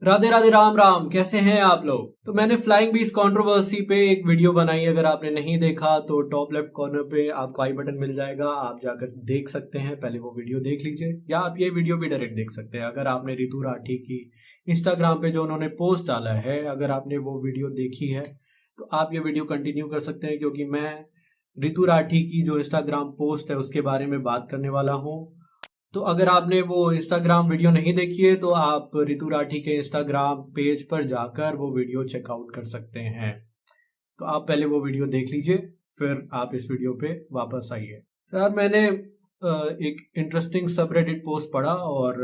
राधे राधे राम राम। कैसे हैं आप लोग। तो मैंने फ्लाइंग बीस कंट्रोवर्सी पे एक वीडियो बनाई। अगर आपने नहीं देखा तो टॉप लेफ्ट कॉर्नर पे आपको आई बटन मिल जाएगा, आप जाकर देख सकते हैं। पहले वो वीडियो देख लीजिए, या आप ये वीडियो भी डायरेक्ट देख सकते हैं। अगर आपने रितु राठी की इंस्टाग्राम पे जो उन्होंने पोस्ट डाला है, अगर आपने वो वीडियो देखी है तो आप ये वीडियो कंटिन्यू कर सकते हैं, क्योंकि मैं रितु राठी की जो इंस्टाग्राम पोस्ट है उसके बारे में बात करने वाला हूँ। तो अगर आपने वो इंस्टाग्राम वीडियो नहीं देखी है तो आप रितु राठी के इंस्टाग्राम पेज पर जाकर वो वीडियो चेकआउट कर सकते हैं। तो आप पहले वो वीडियो देख लीजिए, फिर आप इस वीडियो पे वापस आइए। यार मैंने एक इंटरेस्टिंग सबरेडिट पोस्ट पढ़ा और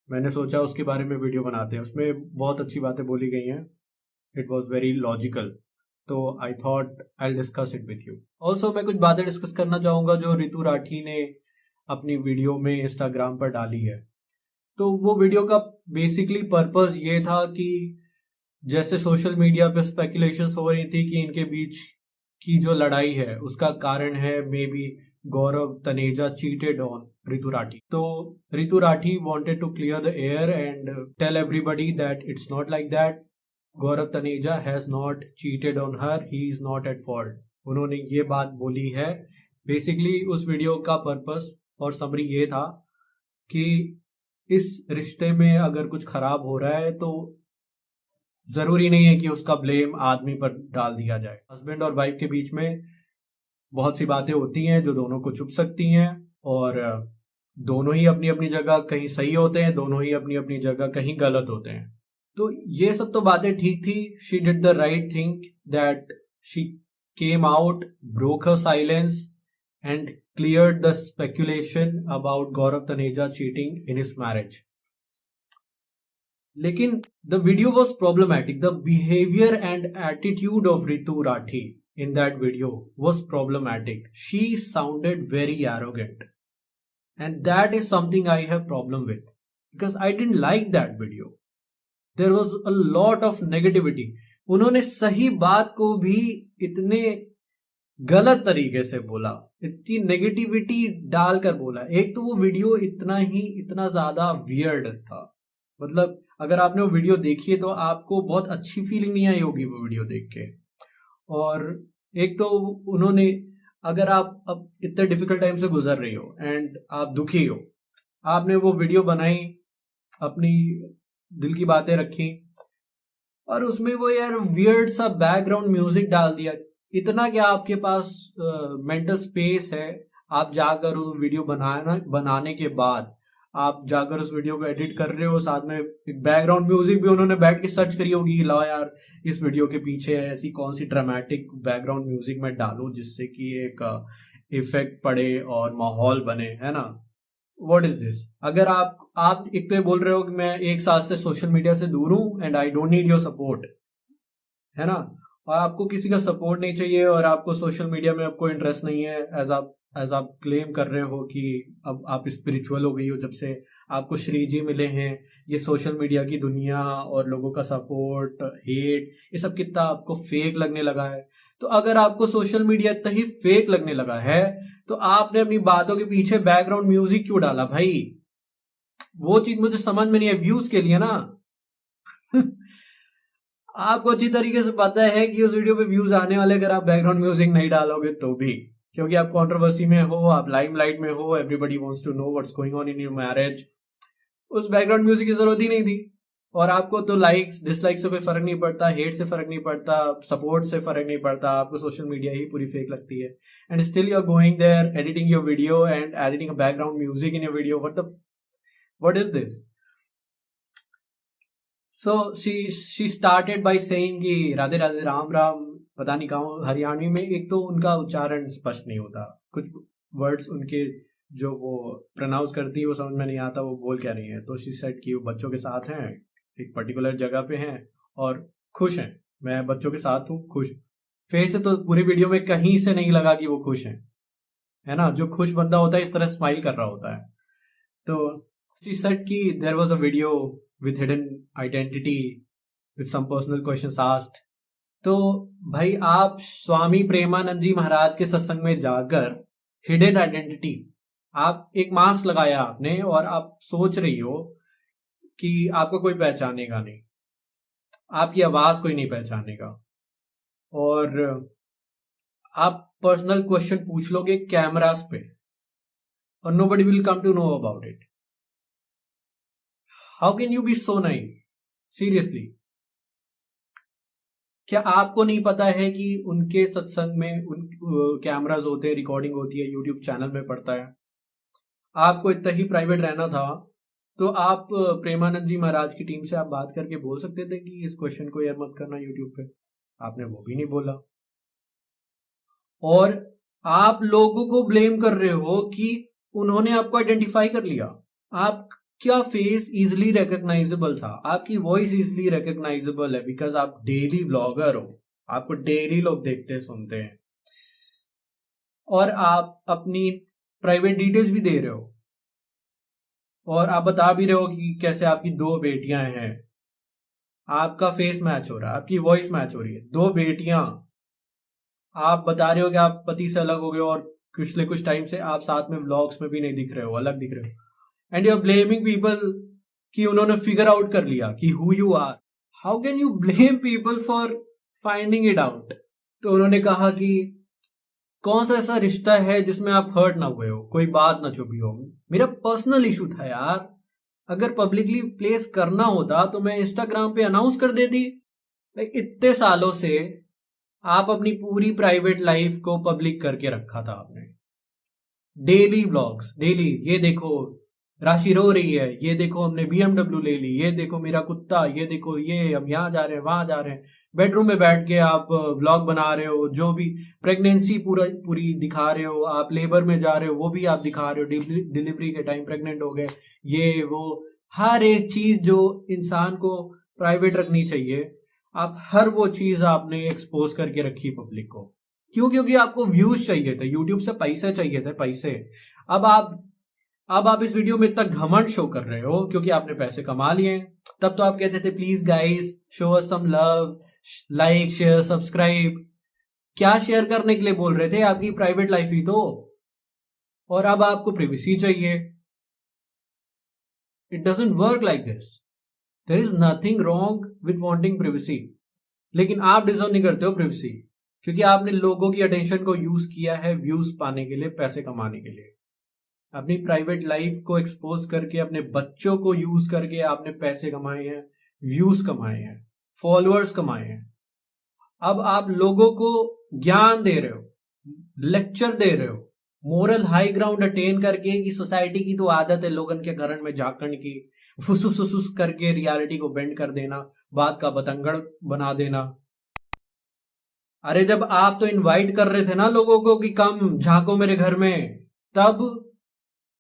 मैंने सोचा उसके बारे में वीडियो बनाते हैं। उसमें बहुत अच्छी बातें बोली गई हैं। इट वॉज वेरी लॉजिकल, तो I thought I discuss it with you. Also मैं कुछ बातें डिस्कस करना चाहूंगा जो रितु राठी ने अपनी वीडियो में इंस्टाग्राम पर डाली है। तो वो वीडियो का बेसिकली पर्पस ये था कि जैसे सोशल मीडिया पे स्पेकुलेशंस हो रही थी कि इनके बीच की जो लड़ाई है उसका कारण है maybe Gaurav Taneja cheated on Ritu Rathi. तो Ritu Rathi wanted to clear the air and tell everybody that it's not like that. Gaurav Taneja has not cheated on her, he is not at fault. उन्होंने ये बात बोली है। बेसिकली उस वीडियो का पर्पस और समरी ये था कि इस रिश्ते में अगर कुछ खराब हो रहा है तो जरूरी नहीं है कि उसका ब्लेम आदमी पर डाल दिया जाए। हस्बैंड और वाइफ के बीच में बहुत सी बातें होती हैं जो दोनों को चुभ सकती हैं, और दोनों ही अपनी अपनी जगह कहीं सही होते हैं, दोनों ही अपनी अपनी जगह कहीं गलत होते हैं। तो ये सब तो बातें ठीक थी। She did the right thing that she came out, broke her silence and cleared the speculation about Gaurav Taneja cheating in his marriage. लेकिन the video was problematic. The behavior and attitude of Ritu Rathi in that video was problematic. She sounded very arrogant, and that is something I have problem with, because I didn't like that video. There was a lot of negativity. उन्होंने सही बात को भी इतने गलत तरीके से बोला, इतनी नेगेटिविटी डालकर बोला। एक तो वो वीडियो इतना ज्यादा वियर्ड था। मतलब अगर आपने वो वीडियो देखी है तो आपको बहुत अच्छी फीलिंग नहीं आई होगी वो वीडियो देख के। और एक तो उन्होंने, अगर आप अब इतने डिफिकल्ट टाइम से गुजर रही हो एंड आप दुखी हो, आपने वो वीडियो बनाई, अपनी दिल की बातें रखी, और उसमें वो यार वियर्ड सा बैकग्राउंड म्यूजिक डाल दिया। इतना क्या आपके पास मेंटल स्पेस है, आप जाकर वो वीडियो बनाने के बाद आप जाकर उस वीडियो को एडिट कर रहे हो, साथ में एक बैकग्राउंड म्यूजिक भी उन्होंने बैठ के सर्च करी होगी, लाओ यार इस वीडियो के पीछे ऐसी कौन सी ड्रामेटिक बैकग्राउंड म्यूजिक में डालूं जिससे कि एक इफेक्ट पड़े और माहौल बने, है ना। What is this. अगर आप एक तो बोल रहे हो कि मैं एक साल से सोशल मीडिया से दूर हूं and I don't need your support, है ना, और आपको किसी का सपोर्ट नहीं चाहिए और आपको सोशल मीडिया में आपको इंटरेस्ट नहीं है, एज आप क्लेम कर रहे हो कि अब आप स्पिरिचुअल हो गई हो जब से आपको श्री जी मिले हैं। ये सोशल मीडिया की दुनिया और लोगों का सपोर्ट, हेट, ये सब कितना आपको फेक लगने लगा है। तो अगर आपको सोशल मीडिया इतना ही फेक लगने लगा है तो आपने अपनी बातों के पीछे बैकग्राउंड म्यूजिक क्यों डाला भाई। वो चीज मुझे समझ में नहीं है। व्यूज के लिए ना आपको अच्छी तरीके से पता है कि उस वीडियो पे व्यूज आने वाले अगर आप बैकग्राउंड म्यूजिक नहीं डालोगे तो भी, क्योंकि आप कंट्रोवर्सी में हो, आप लाइमलाइट में हो, everybody wants to know what's going on in your marriage. उस बैकग्राउंड म्यूजिक की जरूरत ही नहीं थी। और आपको तो लाइक्स डिसलाइक्स से कोई फर्क नहीं पड़ता, हेट से फर्क नहीं पड़ता, सपोर्ट से फर्क नहीं पड़ता, आपको सोशल मीडिया ही पूरी फेक लगती है। And still you are going there, editing your video and editing a background music in your video. What is this. So she started by saying कि राधे राधे राम राम। पता नहीं कहाँ हरियाणवी में एक तो उनका उच्चारण स्पष्ट नहीं होता, कुछ वर्ड्स उनके जो वो प्रोनाउंस करती है वो समझ में नहीं आता वो बोल क्या रही है। तो शी सेड कि वो बच्चों के साथ हैं, एक पर्टिकुलर जगह पे हैं और खुश हैं। मैं बच्चों के साथ हूँ, खुश। फेस से तो पूरी वीडियो में कहीं से नहीं लगा कि वो खुश हैं, है ना। जो खुश बंदा होता है इस तरह स्माइल कर रहा होता है। तो शी सेड कि there was a video with hidden identity with some personal questions asked। तो भाई आप स्वामी प्रेमानंद जी महाराज के सत्संग में जाकर हिडन आइडेंटिटी, आप एक मास्क लगाया आपने और आप सोच रही हो कि आपको कोई पहचानेगा नहीं, आपकी आवाज कोई नहीं पहचानेगा, और आप पर्सनल क्वेश्चन पूछ लोगे कैमरास पे और nobody will come to know about it. How can you be so naive? Seriously. क्या आपको नहीं पता है कि उनके सत्संग में उन कैमरास होते हैं, रिकॉर्डिंग होती है, यूट्यूब चैनल में पड़ता है। आपको इतना ही प्राइवेट रहना था तो आप प्रेमानंद जी महाराज की टीम से आप बात करके बोल सकते थे कि इस क्वेश्चन को यार मत करना यूट्यूब पे। आपने वो भी नहीं बोला, और आप लोगों को ब्लेम कर रहे हो कि उन्होंने आपको आइडेंटिफाई कर लिया। आपका फेस इजिली रिकॉग्नाइजेबल था, आपकी वॉइस इजिली रिकॉग्नाइजेबल है, बिकॉज आप डेली ब्लॉगर हो, आपको डेली लोग देखते सुनते हैं, और आप अपनी प्राइवेट डिटेल्स भी दे रहे हो, और आप बता भी रहे हो कि कैसे आपकी 2 बेटियां हैं। आपका फेस मैच हो रहा है, आपकी वॉइस मैच हो रही है, 2 बेटियां। आप बता रहे हो कि आप पति से अलग हो गए और पिछले कुछ टाइम से आप साथ में व्लॉग्स में भी नहीं दिख रहे हो, अलग दिख रहे हो, and you are blaming people कि उन्होंने फिगर आउट कर लिया कि who you are. How can you blame people for finding it out? तो उन्होंने कहा कि कौन सा ऐसा रिश्ता है जिसमें आप हर्ट ना हुए हो, कोई बात ना छुपी हो। मेरा पर्सनल इशू था यार, अगर पब्लिकली प्लेस करना होता तो मैं इंस्टाग्राम पे अनाउंस कर देती। इतने सालों से आप अपनी पूरी प्राइवेट लाइफ को पब्लिक करके रखा था आपने। डेली व्लॉग्स, डेली, ये देखो राशि रो रही है, ये देखो हमने BMW ले ली, ये देखो मेरा कुत्ता, ये देखो ये हम यहाँ जा रहे हैं वहां जा रहे हैं। बेडरूम में बैठ के आप व्लॉग बना रहे हो, जो भी प्रेगनेंसी पूरी दिखा रहे हो, आप लेबर में जा रहे हो वो भी आप दिखा रहे हो, डिलीवरी के टाइम प्रेग्नेंट हो गए, ये वो, हर एक चीज जो इंसान को प्राइवेट रखनी चाहिए, आप हर वो चीज आपने एक्सपोज करके रखी पब्लिक को। क्यों? क्योंकि आपको व्यूज चाहिए थे, यूट्यूब से पैसे चाहिए थे, पैसे। अब आप इस वीडियो में इतना घमंड शो कर रहे हो क्योंकि आपने पैसे कमा लिए। तब तो आप कहते थे please guys show us some love, like share subscribe. क्या शेयर करने के लिए बोल रहे थे? आपकी प्राइवेट लाइफ ही तो। और अब आपको प्रिवेसी चाहिए। It doesn't work like this. There is nothing wrong with wanting privacy, लेकिन आप डिजर्व नहीं करते हो प्रिवेसी, क्योंकि आपने लोगों की अटेंशन को यूज किया है व्यूज पाने के लिए, पैसे कमाने के लिए। अपनी प्राइवेट लाइफ को एक्सपोज करके, अपने बच्चों को यूज करके आपने पैसे कमाए हैं, व्यूज कमाए हैं, फॉलोअर्स कमाए हैं। अब आप लोगों को ज्ञान दे रहे हो, लेक्चर दे रहे हो, मोरल हाई ग्राउंड अटेन करके कि सोसाइटी की तो आदत है लोगन के घर में झाकण की, फुसुस फुसुस करके रियलिटी को बेंड कर देना, बात का बतंगड़ बना देना। अरे जब आप तो इनवाइट कर रहे थे ना लोगों को कि कम झांको मेरे घर में,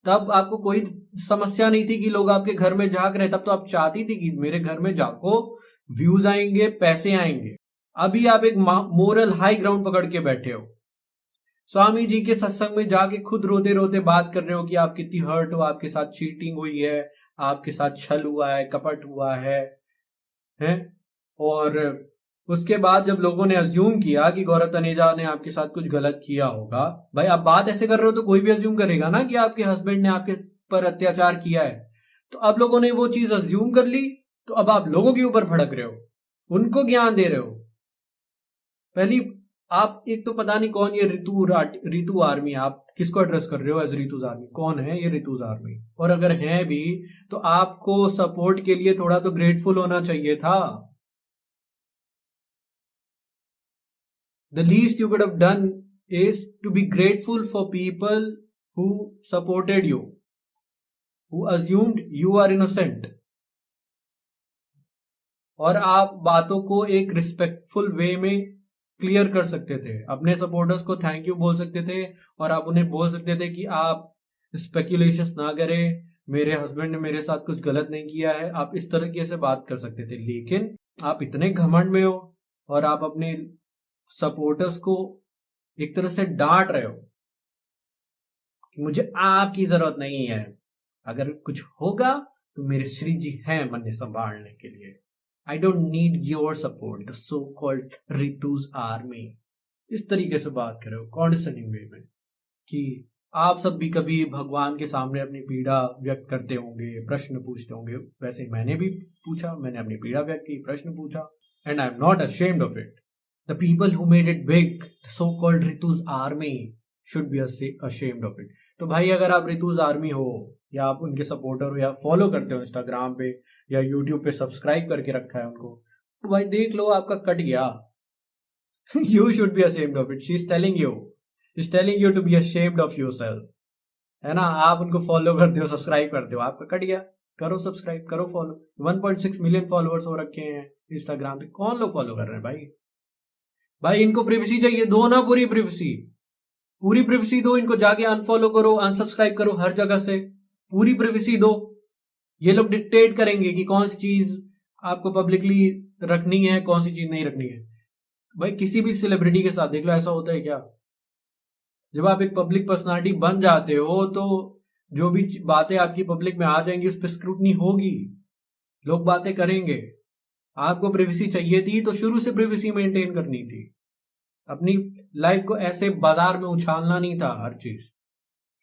तब आपको कोई समस्या नहीं थी कि लोग आपके घर में झांक रहे। तब तो आप चाहती थी कि मेरे घर में झांको, व्यूज आएंगे, पैसे आएंगे। अभी आप एक मोरल हाई ग्राउंड पकड़ के बैठे हो, स्वामी जी के सत्संग में जाके खुद रोते रोते बात कर रहे हो कि आप कितनी हर्ट हो, आपके साथ चीटिंग हुई है, आपके साथ छल हुआ है, कपट हुआ है? और उसके बाद जब लोगों ने अज्यूम किया कि गौरव तनेजा ने आपके साथ कुछ गलत किया होगा, भाई आप बात ऐसे कर रहे हो तो कोई भी अज्यूम करेगा ना कि आपके हस्बैंड ने आपके पर अत्याचार किया है। तो अब लोगों ने वो चीज अज्यूम कर ली, तो अब आप लोगों के ऊपर भड़क रहे हो, उनको ज्ञान दे रहे हो। पहली आप एक तो पता नहीं कौन ये रितु आर्मी, आप किसको एड्रेस कर रहे हो एज रितुज आर्मी? कौन है ये रितुज आर्मी? और अगर है भी तो आपको सपोर्ट के लिए थोड़ा तो ग्रेटफुल होना चाहिए था। The least you could have done is to be grateful for people who supported you, who assumed you are innocent. और आप बातों को एक रिस्पेक्टफुल वे में क्लियर कर सकते थे, अपने सपोर्टर्स को थैंक यू बोल सकते थे, और आप उन्हें बोल सकते थे कि आप स्पेकुलेशंस ना करें, मेरे हस्बैंड ने मेरे साथ कुछ गलत नहीं किया है। आप इस तरीके से बात कर सकते थे, लेकिन आप इतने घमंड में हो और आप अपने सपोर्टर्स को एक तरह से डांट रहे हो कि मुझे आपकी जरूरत नहीं है, अगर कुछ होगा तो मेरे श्री जी हैं मन संभालने के लिए। I don't need your support, the so called Ritu's army. इस तरीके से बात कर रहे हो कॉन्डिशनिंग वे में कि आप सब भी कभी भगवान के सामने अपनी पीड़ा व्यक्त करते होंगे, प्रश्न पूछते होंगे। वैसे मैंने भी पूछा, मैंने अपनी पीड़ा व्यक्त की, प्रश्न पूछा, and I am not ashamed of it. The people who made it big, the so-called Ritu's army, should be ashamed of it. तो भाई अगर आप रितुज आर्मी हो या आप उनके सपोर्टर हो या फॉलो करते हो इंस्टाग्राम पे या यूट्यूब पे सब्सक्राइब करके रखा है उनको, तो भाई देख लो आपका कट गया। You should be ashamed of it. She's telling you. She's telling you to be ashamed of yourself. है ना, आप उनको फॉलो करते हो, सब्सक्राइब करते हो, आपका कट गया। करो सब्सक्राइब, करो फॉलो। 1.6 मिलियन फॉलोअर्स हो रखे हैं इंस्टाग्राम पे। कौन लोग फॉलो कर रहे हैं भाई? भाई इनको प्रिवेसी चाहिए, दो ना पूरी प्रिवेसी। पूरी प्रिवेसी दो इनको, जाके अनफॉलो करो, अनसब्सक्राइब करो हर जगह से, पूरी प्रिवेसी दो। ये लोग डिक्टेट करेंगे कि कौन सी चीज आपको पब्लिकली रखनी है, कौन सी चीज नहीं रखनी है। भाई किसी भी सेलिब्रिटी के साथ देख लो, ऐसा होता है क्या? जब आप एक पब्लिक पर्सनालिटी बन जाते हो तो जो भी बातें आपकी पब्लिक में आ जाएंगी उस पर स्क्रूटनी होगी, लोग बातें करेंगे। आपको प्रिवेसी चाहिए थी तो शुरू से प्रिवेसी मेंटेन करनी थी। अपनी लाइफ को ऐसे बाजार में उछालना नहीं था हर चीज।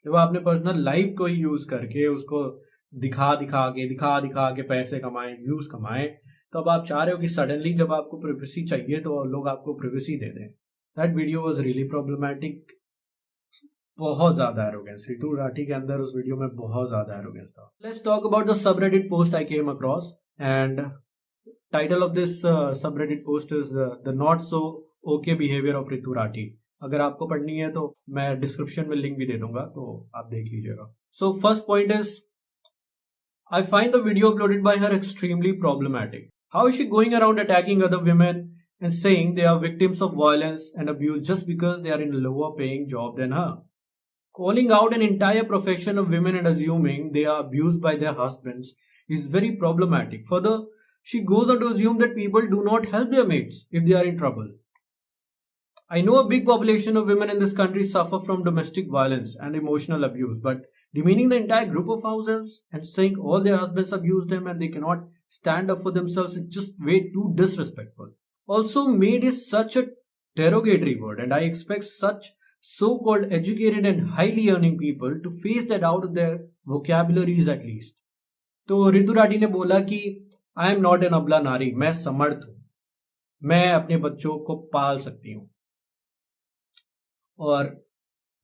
जब आपने पर्सनल लाइफ को ही यूज करके उसको दिखा दिखा के पैसे कमाए, व्यूज कमाए, तो अब आप चाह रहे हो कि सडनली जब आपको प्रिवेसी चाहिए तो लोग आपको प्रिवेसी दे दें। That video was really problematic. बहुत ज्यादा एरोगेंस रितु राठी के अंदर उस वीडियो में बहुत ज्यादा एरोगेंस था। Let's talk about the subreddit post I came across, and title of this subreddit post is the not so okay behaviour of Ritu Rathi. अगर आपको पढ़नी है तो मैं डिस्क्रिप्शन में लिंक भी दे दूंगा, तो आप देख लीजिएगा। So first point is, I find the video uploaded by her extremely problematic. How is she going around attacking other women and saying they are victims of violence and abuse just because they are in a lower paying job than her? Calling out an entire profession of women and assuming they are abused by their husbands is very problematic. Further, she goes on to assume that people do not help their mates if they are in trouble. I know a big population of women in this country suffer from domestic violence and emotional abuse, but demeaning the entire group of househelps and saying all their husbands abuse them and they cannot stand up for themselves is just way too disrespectful. Also, maid is such a derogatory word, and I expect such so-called educated and highly earning people to face that out of their vocabularies at least. तो रितु राठी ने बोला कि I am not an अबला नारी, मैं समर्थ हूं, मैं अपने बच्चों को पाल सकती हूं। और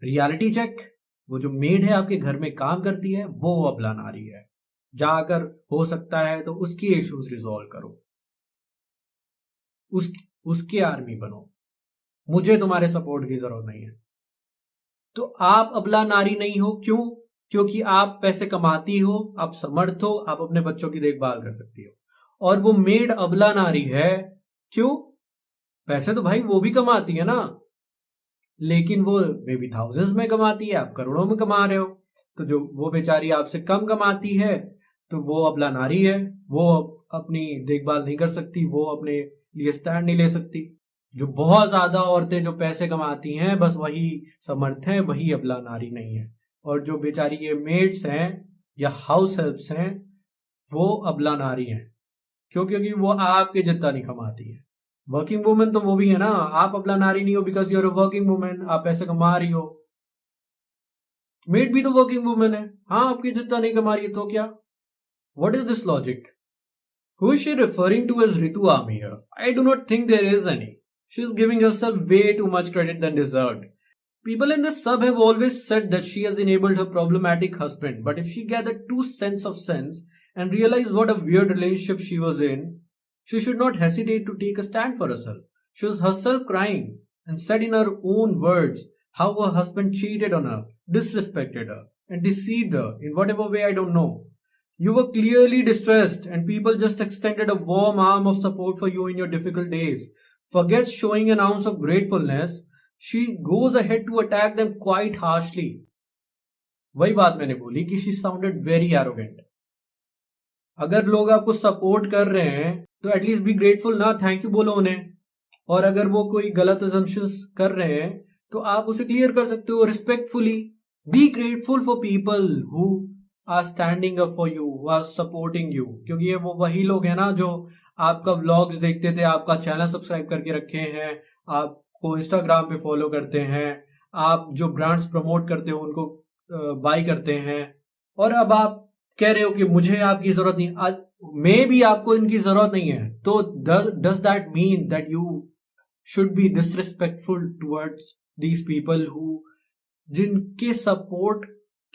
रियलिटी चेक, वो जो मेड है आपके घर में काम करती है वो अबला नारी है। जाकर हो सकता है तो उसकी इश्यूज रिजॉल्व करो, उसके आर्मी बनो, मुझे तुम्हारे सपोर्ट की जरूरत नहीं है। तो आप अबला नारी नहीं हो, क्यों? क्योंकि आप पैसे कमाती हो, आप समर्थ हो, आप अपने बच्चों की देखभाल कर सकती हो। और वो मेड अबला नारी है, क्यों? पैसे तो भाई वो भी कमाती है ना, लेकिन वो मे बी थाउजेंड्स में कमाती है, आप करोड़ों में कमा रहे हो। तो जो वो बेचारी आपसे कम कमाती है तो वो अबला नारी है, वो अपनी देखभाल नहीं कर सकती, वो अपने लिए स्टैंड नहीं ले सकती। जो बहुत ज्यादा औरतें जो पैसे कमाती हैं बस वही समर्थ हैं, वही अबला नारी नहीं है। और जो बेचारी ये मेड्स हैं या हाउस हेल्प्स हैं वो अबला नारी हैं। क्यों? क्योंकि वो आपके जितना नहीं कमाती है। वर्किंग वुमेन तो वो भी है ना, आप अबला नारी नहीं हो because you're a working women, आप पैसे कमा रही हो। मेड भी तो वर्किंग वुमेन है, हाँ आपकी जितना नहीं कमा रही है तो क्या? What is this logic? Who is she referring to as Ritu Army here? I do not think there is any. She is giving herself way too much credit than deserved. People in this sub have always said that she has enabled her problematic husband, but if she gathered 2 cents of sense and realized what a weird relationship she was in, she should not hesitate to take a stand for herself. She was herself crying and said in her own words how her husband cheated on her, disrespected her, and deceived her in whatever way I don't know. You were clearly distressed and people just extended a warm arm of support for you in your difficult days. Forgets showing an ounce of gratefulness. She goes ahead to attack them quite harshly. वही बात मैंने बोली कि she sounded very arrogant. अगर लोग आपको support कर रहे हैं तो एटलीस्ट बी ग्रेटफुल ना, थैंक यू बोलो उन्हें। और अगर वो कोई गलत assumptions कर रहे हैं तो आप उसे क्लियर कर सकते हो respectfully. Be grateful for people who are standing up for you, who are supporting you. क्योंकि ये वो वही लोग हैं ना जो आपका व्लॉग्स देखते थे, आपका चैनल सब्सक्राइब करके रखे हैं, आपको इंस्टाग्राम पे फॉलो करते हैं, आप जो ब्रांड्स प्रमोट करते हो उनको बाय करते हैं, और अब आप कह रहे हो कि मुझे आपकी जरूरत नहीं, आज मैं भी आपको इनकी जरूरत नहीं है, तो does that mean that you should be disrespectful towards these people who, जिनके सपोर्ट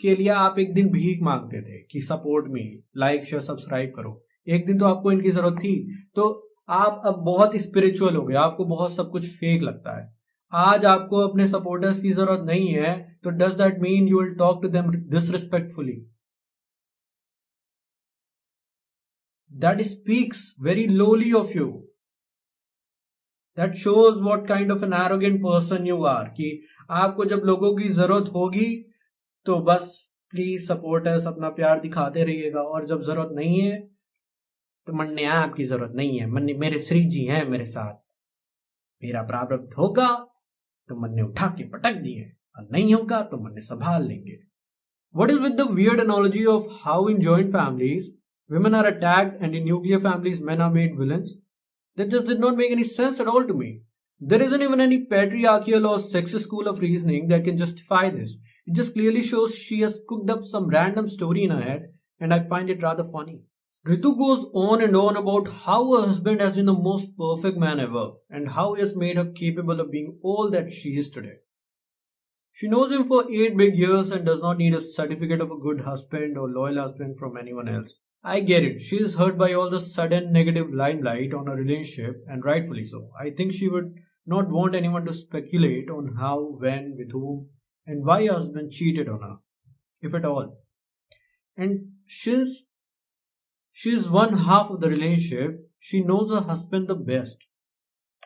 के लिए आप एक दिन भीख मांगते थे कि support me, like share subscribe करो, एक दिन तो आपको इनकी जरूरत थी, तो आप अब बहुत स्पिरिचुअल हो गए, आपको बहुत सब कुछ फेक लगता है, आज आपको अपने सपोर्टर्स की जरूरत नहीं है, तो does that mean you will talk to them disrespectfully? That speaks very lowly of you, that shows what kind of an arrogant person you are, कि आपको जब लोगों की जरूरत होगी तो बस प्लीज सपोर्टर्स अपना प्यार दिखाते रहिएगा, और जब जरूरत नहीं है तो मन्ने आपकी जरूरत नहीं है, मन्ने मेरे श्री जी हैं मेरे साथ, मेरा प्रारब्ध होगा तो मन्ने उठा के पटक दिए, और नहीं होगा तो मन्ने संभाल लेंगे. What is with the weird analogy of how in joint families women are attacked and in nuclear families men are made villains? That just did not make any sense at all to me. There isn't even any patriarchal or sexist school of reasoning that can justify this. It just clearly shows she has cooked up some random story in her head, and I find it rather funny. Ritu goes on and on about how her husband has been the most perfect man ever, and how he has made her capable of being all that she is today. She knows him for 8 big years and does not need a certificate of a good husband or loyal husband from anyone else. I get it. She is hurt by all the sudden negative limelight on her relationship, and rightfully so. I think she would not want anyone to speculate on how, when, with whom, and why her husband cheated on her, if at all. And since she is one half of the relationship, she knows her husband the best.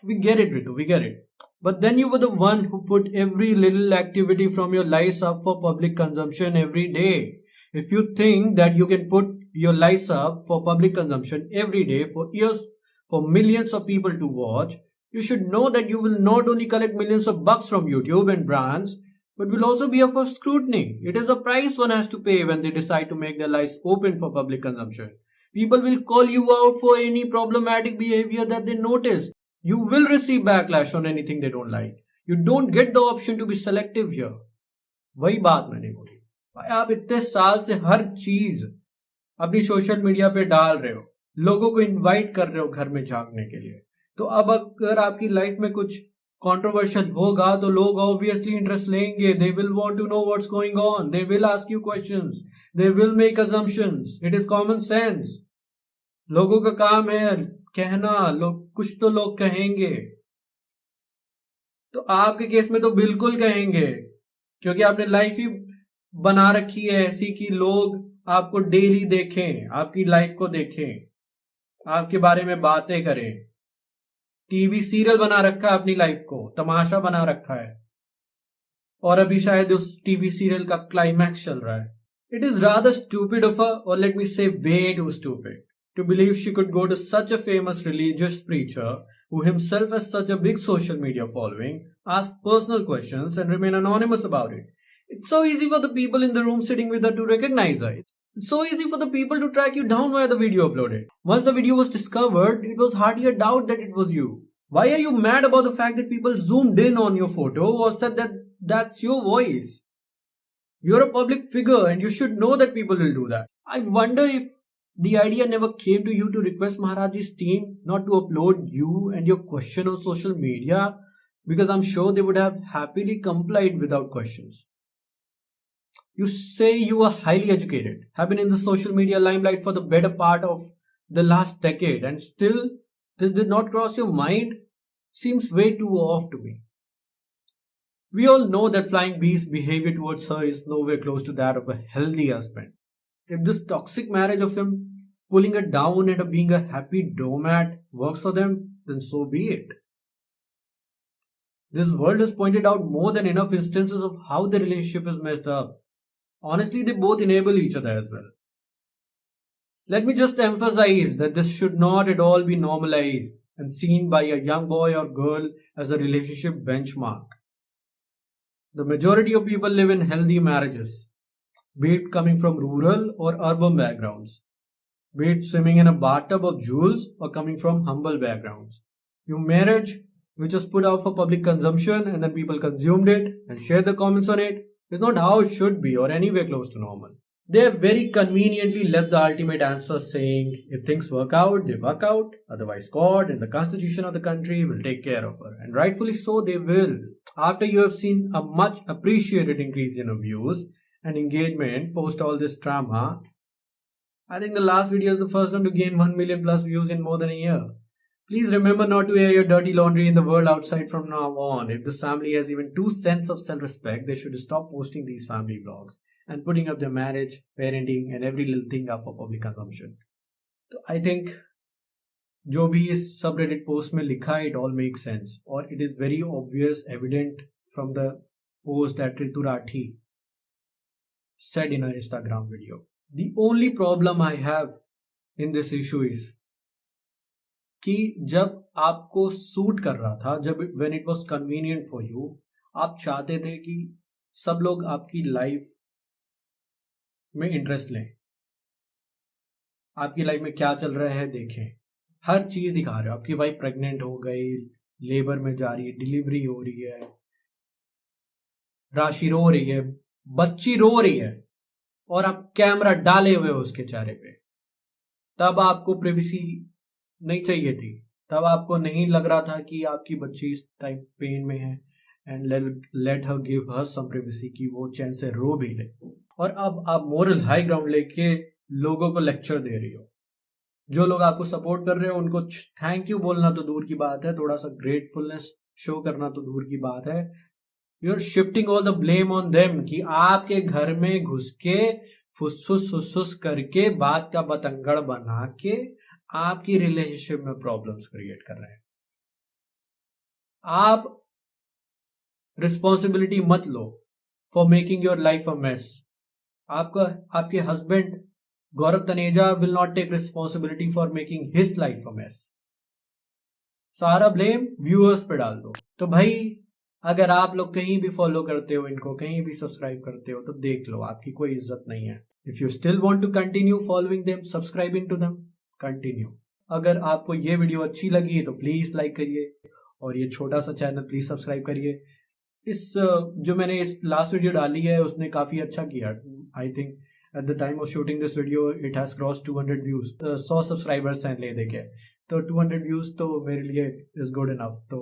We get it, Ritu, we get it. But then you were the one who put every little activity from your lives up for public consumption every day. If you think that you can put your lives up for public consumption every day for years, for millions of people to watch, you should know that you will not only collect millions of bucks from YouTube and brands, but will also be up for scrutiny. It is a price one has to pay when they decide to make their lives open for public consumption. People will call you out for any problematic behavior that they notice. You will receive backlash on anything they don't like. You don't get the option to be selective here. वही बात मैंने बोली, भाई आप इतने साल से हर चीज अपनी सोशल मीडिया पे डाल रहे हो, लोगों को इनवाइट कर रहे हो घर में झांकने के लिए, तो अब अगर आपकी लाइफ में कुछ कंट्रोवर्शियल होगा तो लोग ऑब्वियसली इंटरेस्ट लेंगे. They will want to know what's going on, they will ask you questions, they will make assumptions. It is common sense. लोगों का काम है कहना, लोग कुछ तो लोग कहेंगे. तो आपके केस में तो बिल्कुल कहेंगे, क्योंकि आपने लाइफ ही बना रखी है ऐसी कि लोग आपको डेली देखें, आपकी लाइफ को देखें, आपके बारे में बातें करें. टीवी सीरियल बना रखा है अपनी लाइफ को, तमाशा बना रखा है, और अभी शायद उस टीवी सीरियल का क्लाइमैक्स चल रहा है. It is rather stupid of her, और let me say way too stupid, to believe she could go to such a famous religious preacher who himself has such a big social media following, ask personal questions, and remain anonymous about it. It's so easy for the people in the room sitting with her to recognize her. It's so easy for the people to track you down via the video uploaded. Once the video was discovered, it was hardly a doubt that it was you. Why are you mad about the fact that people zoomed in on your photo or said that that's your voice? You're a public figure and you should know that people will do that. I wonder if the idea never came to you to request Maharaj's team not to upload you and your question on social media, because I'm sure they would have happily complied without questions. You say you are highly educated, have been in the social media limelight for the better part of the last decade, and still this did not cross your mind? Seems way too off to me. We all know that Flying B's behavior towards her is nowhere close to that of a healthy husband. If this toxic marriage of him pulling her down and being a happy doormat works for them, then so be it. This world has pointed out more than enough instances of how the relationship is messed up. Honestly, they both enable each other as well. Let me just emphasize that this should not at all be normalized and seen by a young boy or girl as a relationship benchmark. The majority of people live in healthy marriages, be it coming from rural or urban backgrounds, be it swimming in a bathtub of jewels or coming from humble backgrounds. Your marriage which was put out for public consumption and then people consumed it and shared the comments on it, is not how it should be or anywhere close to normal. They have very conveniently left the ultimate answer saying, if things work out, they work out, otherwise God and the constitution of the country will take care of her. And rightfully so, they will. After you have seen a much appreciated increase in views and engagement post all this drama, I think the last video is the first one to gain 1 million plus views in more than a year. Please remember not to air your dirty laundry in the world outside from now on. If this family has even 2 cents of self-respect, they should stop posting these family vlogs and putting up their marriage, parenting and every little thing up for public consumption. So I think जो भी इस subreddit post में लिखा है, it all makes sense और it is very obvious, evident from the post that Ritu Rathi said in her Instagram video. The only problem I have in this issue is कि जब आपको suit कर रहा था, जब when it was convenient for you, आप चाहते थे कि सब लोग आपकी लाइफ में इंटरेस्ट लें, आपकी लाइफ में क्या चल रहा है देखें, हर चीज दिखा रहे हो. आपकी वाइफ प्रेग्नेंट हो गई, लेबर में जा रही है, डिलीवरी हो रही है, राशि रो रही है, बच्ची रो रही है और आप कैमरा डाले हुए हो उसके चेहरे पे. तब आपको प्रिवेसी नहीं चाहिए थी, तब आपको नहीं लग रहा था कि आपकी बच्ची इस टाइप पेन में है and let her give her some privacy कि वो चैन से रो भी ले. और अब आप मोरल हाई ग्राउंड लेके लोगों को लेक्चर दे रही हो. जो लोग आपको सपोर्ट कर रहे हो उनको थैंक यू बोलना तो दूर की बात है, थोड़ा सा ग्रेटफुलनेस शो करना तो दूर की बात है. You are shifting all the blame on them कि आपके घर में घुस के फुसफुस करके बात का बतंगड़ बना के आपकी रिलेशनशिप में प्रॉब्लम्स क्रिएट कर रहे हैं. आप रिस्पॉन्सिबिलिटी मत लो for making your life a mess. आपके husband Gaurav Taneja will not take responsibility for making his life a mess. सारा ब्लेम व्यूअर्स पे डाल दो. तो भाई अगर आप लोग कहीं भी फॉलो करते हो इनको, कहीं भी सब्सक्राइब करते हो, तो देख लो आपकी कोई इज्जत नहीं है. If you still want to continue following them, subscribing to them, continue. अगर आपको ये वीडियो अच्छी लगी तो प्लीज लाइक करिए और ये छोटा सा चैनल प्लीज सब्सक्राइब करिए. इस जो मैंने इस लास्ट वीडियो डाली है उसने काफी अच्छा किया. I think at the time of shooting this video it has crossed 200 views. 100 subscribers हैं ले देके, तो 200 व्यूज तो मेरे लिए इज गुड इनफ. तो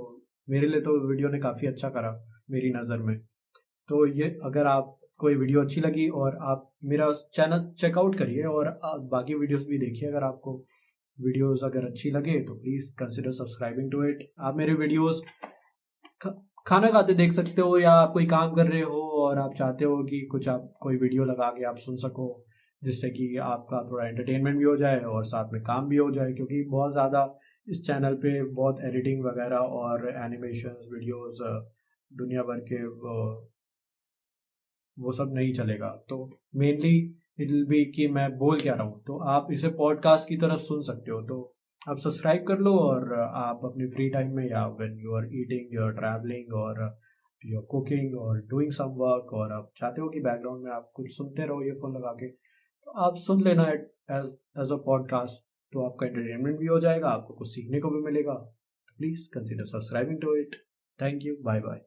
मेरे लिए तो वीडियो ने काफ़ी अच्छा करा मेरी नज़र में. तो ये अगर आप कोई वीडियो अच्छी लगी और आप मेरा चैनल चेकआउट करिए और बाकी वीडियोस भी देखिए. अगर आपको वीडियोस अगर अच्छी लगे तो please consider subscribing to it. आप मेरे वीडियोस खाना खाते देख सकते हो या आप कोई काम कर रहे हो और आप चाहते हो कि कुछ आप कोई वीडियो लगा के आप सुन सको, जिससे कि आपका थोड़ा एंटरटेनमेंट भी हो जाए और साथ में काम भी हो जाए. क्योंकि बहुत ज़्यादा इस चैनल पे बहुत एडिटिंग वगैरह और एनिमेशंस वीडियोस दुनिया भर के वो सब नहीं चलेगा. तो मेनली इट विल बी कि मैं बोल क्या रहा हूँ, तो आप इसे पॉडकास्ट की तरह सुन सकते हो. तो आप सब्सक्राइब कर लो और आप अपनी फ्री टाइम में या when you are eating, you are travelling और यू आर कुकिंग और डूइंग सम वर्क और आप चाहते हो कि बैकग्राउंड में आप कुछ सुनते रहो ईयरफोन लगा के, तो आप सुन लेना एज अ पॉडकास्ट. तो आपका एंटरटेनमेंट भी हो जाएगा, आपको कुछ सीखने को भी मिलेगा. Please consider subscribing to it. Thank you. Bye bye.